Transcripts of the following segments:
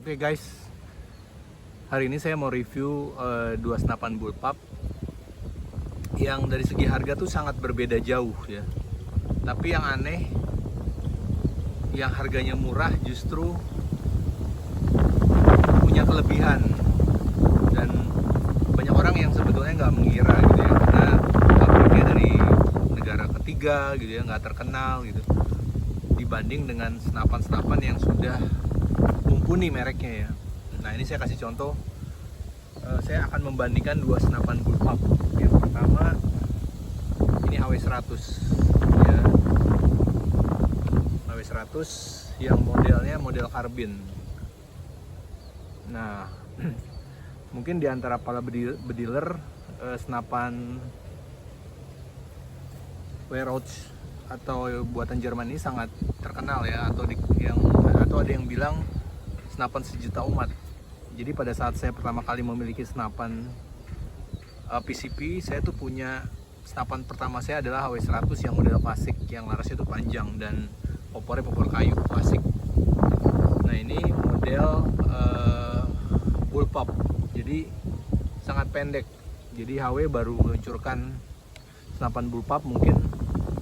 Oke guys, hari ini saya mau review dua senapan bullpup yang dari segi harga tuh sangat berbeda jauh ya. Tapi yang aneh, yang harganya murah justru punya kelebihan, dan banyak orang yang sebetulnya nggak mengira gitu ya, karena pabriknya dari negara ketiga gitu ya, nggak terkenal gitu, dibanding dengan senapan-senapan yang sudah mumpuni mereknya ya. Nah ini saya kasih contoh, saya akan membandingkan dua senapan bullpup. Yang pertama ini HW100 ya, HW100 yang modelnya model karbin. Nah mungkin di antara para bediler senapan Wehrauch atau buatan Jerman ini sangat terkenal ya, atau ada yang bilang senapan sejuta umat. Jadi pada saat saya pertama kali memiliki senapan PCP, saya tuh punya senapan pertama saya adalah HW100 yang model klasik, yang larasnya tuh panjang dan popornya popor kayu klasik. Nah ini model bullpup, jadi sangat pendek. Jadi HW baru meluncurkan senapan bullpup mungkin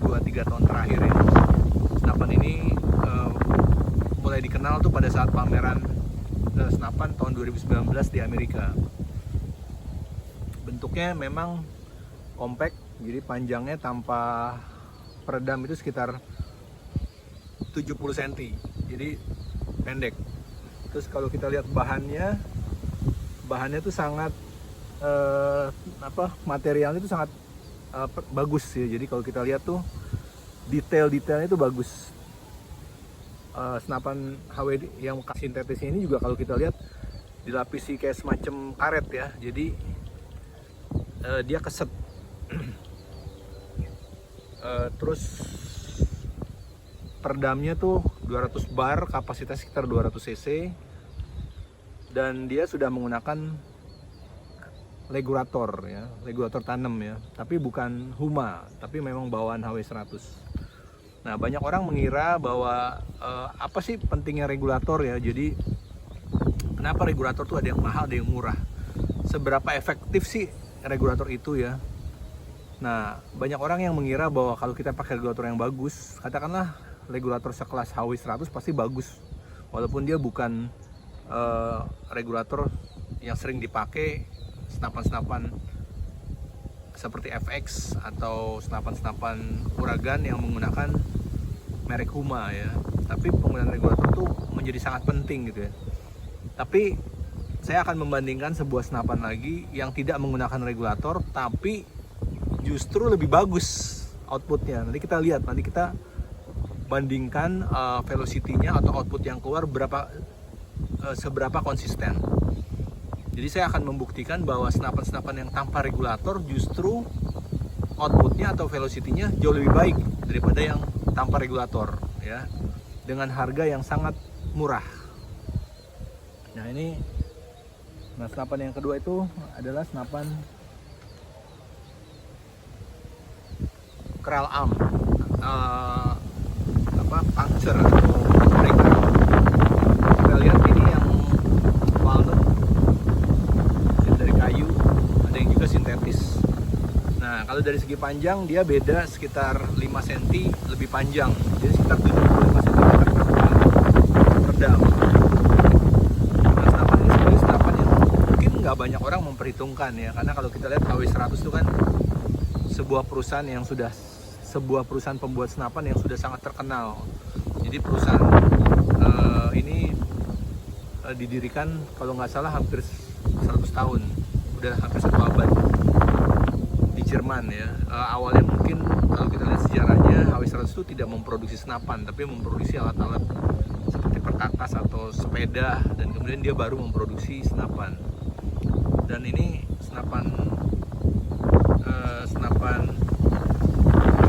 2-3 tahun terakhir ya. Senapan ini mulai dikenal tuh pada saat pameran senapan tahun 2019 di Amerika. Bentuknya memang compact, jadi panjangnya tanpa peredam itu sekitar 70 cm, jadi pendek. Terus kalau kita lihat bahannya tuh sangat materialnya itu sangat bagus ya. Jadi kalau kita lihat tuh detail-detailnya itu bagus. Senapan HW yang sintetis ini juga kalau kita lihat dilapisi kayak semacam karet ya, jadi dia keset. Terus peredamnya tuh 200 bar, kapasitas sekitar 200 cc, dan dia sudah menggunakan regulator ya, regulator tanam ya, tapi bukan Huma, tapi memang bawaan HW100. Nah banyak orang mengira bahwa apa sih pentingnya regulator ya, jadi kenapa regulator tuh ada yang mahal ada yang murah, seberapa efektif sih regulator itu ya. Nah banyak orang yang mengira bahwa kalau kita pakai regulator yang bagus, katakanlah regulator sekelas HW100 pasti bagus, walaupun dia bukan regulator yang sering dipakai senapan-senapan seperti FX atau senapan-senapan Uragan yang menggunakan merek Huma ya. Tapi penggunaan regulator itu menjadi sangat penting gitu ya. Tapi saya akan membandingkan sebuah senapan lagi yang tidak menggunakan regulator tapi justru lebih bagus outputnya. Nanti kita lihat, nanti kita bandingkan velocity-nya atau output yang keluar seberapa konsisten. Jadi saya akan membuktikan bahwa senapan-senapan yang tanpa regulator justru outputnya atau velocity-nya jauh lebih baik daripada yang tanpa regulator ya, dengan harga yang sangat murah. Nah ini, senapan yang kedua itu adalah senapan Krallam, puncture atau breaker. Kita lihat ini yang walnut dari kayu, ada yang juga sintetis. Nah kalau dari segi panjang dia beda sekitar 5 cm lebih panjang, jadi sekitar 75 cm peredam. Nah senapan ini sebenarnya senapan yang mungkin nggak banyak orang memperhitungkan ya, karena kalau kita lihat HW100 itu kan sebuah perusahaan pembuat senapan yang sudah sangat terkenal. Jadi perusahaan ini didirikan kalau nggak salah hampir 100 tahun, udah hampir 1 abad di Jerman ya. Awalnya mungkin kalau kita lihat sejarahnya HW100 itu tidak memproduksi senapan, tapi memproduksi alat-alat seperti perkakas atau sepeda, dan kemudian dia baru memproduksi senapan. Dan ini senapan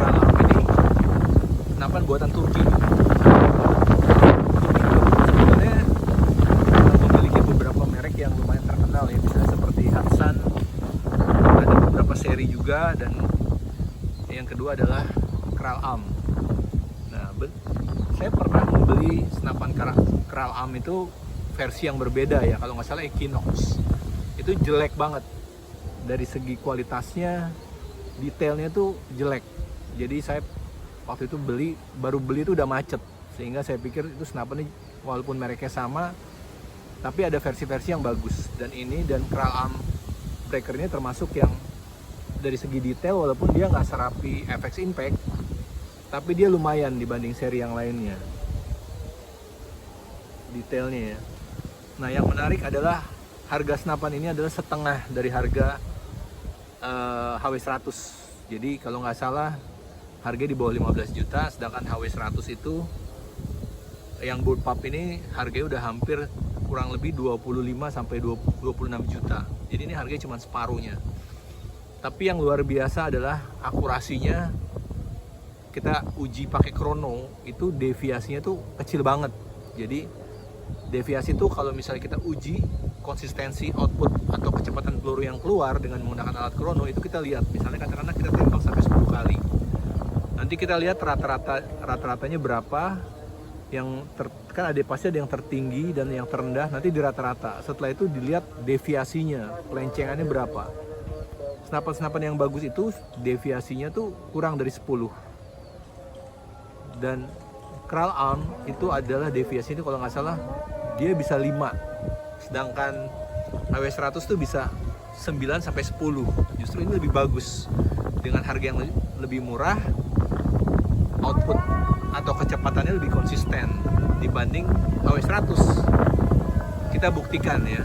Krallam ini senapan buatan Turki. Sebenarnya memiliki beberapa merek yang lumayan terkenal ya, misalnya seperti Hatsan, ada beberapa seri juga, dan yang kedua adalah Krallam. Nah, saya pernah membeli senapan Krallam itu versi yang berbeda ya, kalau nggak salah Equinox. Itu jelek banget dari segi kualitasnya, detailnya tuh jelek. Jadi saya waktu itu baru beli itu udah macet, sehingga saya pikir itu senapan ini walaupun mereknya sama, tapi ada versi-versi yang bagus. Dan ini dan Kralls Arm Breaker ini termasuk yang dari segi detail, walaupun dia nggak serapi FX Impact, tapi dia lumayan dibanding seri yang lainnya detailnya ya. Nah, yang menarik adalah harga senapan ini adalah setengah dari harga HW100. Jadi kalau nggak salah harga di bawah 15 juta, sedangkan HW100 itu yang bullpup ini harganya udah hampir kurang lebih 25 sampai 26 juta. Jadi ini harganya cuma separuhnya. Tapi yang luar biasa adalah akurasinya. Kita uji pakai krono, itu deviasinya tuh kecil banget. Jadi deviasi itu kalau misalnya kita uji konsistensi output atau kecepatan peluru yang keluar dengan menggunakan alat krono, itu kita lihat misalnya katakanlah kita tembak sampai 10 kali, nanti kita lihat rata-ratanya berapa, yang kan ada pasti ada yang tertinggi dan yang terendah, nanti di rata-rata. Setelah itu dilihat deviasinya, pelencengannya berapa. Senapan-senapan yang bagus itu deviasinya tuh kurang dari 10, dan Kralls Arm itu adalah deviasi itu kalau nggak salah dia bisa 5, sedangkan HW100 tuh bisa 9 sampai 10. Justru ini lebih bagus dengan harga yang lebih murah, output atau kecepatannya lebih konsisten dibanding HW100. Kita buktikan ya.